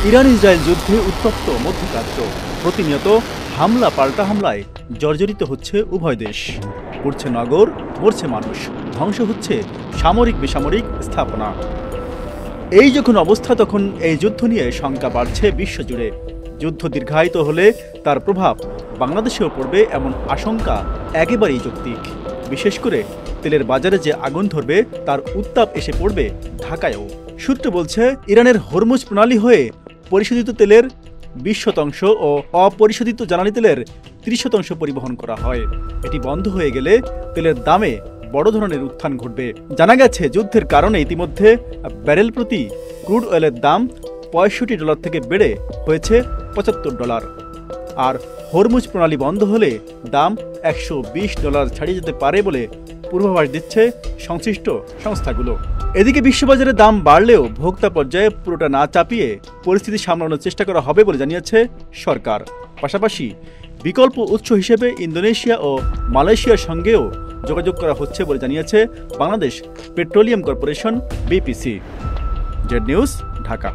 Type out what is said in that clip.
Iran Israel যুদ্ধে উত্তপ্ত মধ্যপ্রাচ্য। প্রতিনিয়ত হামলা পাল্টা হামলায় জর্জরিত হচ্ছে উভয় দেশ। পড়ছে নগর, মরছে মানুষ, ধ্বংস হচ্ছে সামরিক বেসামরিক স্থাপনা। এই যখন অবস্থা, তখন এই যুদ্ধ নিয়ে শঙ্কা বাড়ছে বিশ্বজুড়ে। যুদ্ধ দীর্ঘায়িত হলে তার প্রভাব বাংলাদেশেও পড়বে এমন আশঙ্কা একেবারেই যৌক্তিক। বিশেষ করে তেলের বাজারে যে আগুন ধরবে তার উত্তাপ এসে পড়বে ঢাকায়ও। সূত্র বলছে, ইরানের হরমুজ প্রণালী হয়ে পরিশোধিত তেলের 20% ও অপরিশোধিত জ্বালানি তেলের 30% পরিবহন করা হয়। এটি বন্ধ হয়ে গেলে তেলের দামে বড় ধরনের উত্থান ঘটবে। জানা গেছে, যুদ্ধের কারণে ইতিমধ্যে ব্যারেল প্রতি ক্রুড অয়েলের দাম $65 থেকে বেড়ে হয়েছে $75। আর হরমুজ প্রণালী বন্ধ হলে দাম $120 ছাড়িয়ে যেতে পারে বলে পূর্বাভাস দিচ্ছে সংশ্লিষ্ট সংস্থাগুলো। এদিকে বিশ্ববাজারে দাম বাড়লেও ভোক্তা পর্যায়ে পুরোটা না চাপিয়ে পরিস্থিতি সামলানোর চেষ্টা করা হবে বলে জানিয়েছে সরকার। পাশাপাশি বিকল্প উৎস হিসেবে ইন্দোনেশিয়া ও মালয়েশিয়ার সঙ্গেও যোগাযোগ করা হচ্ছে বলে জানিয়েছে Bangladesh petroleum corporation, BPC. Z news, Dhaka.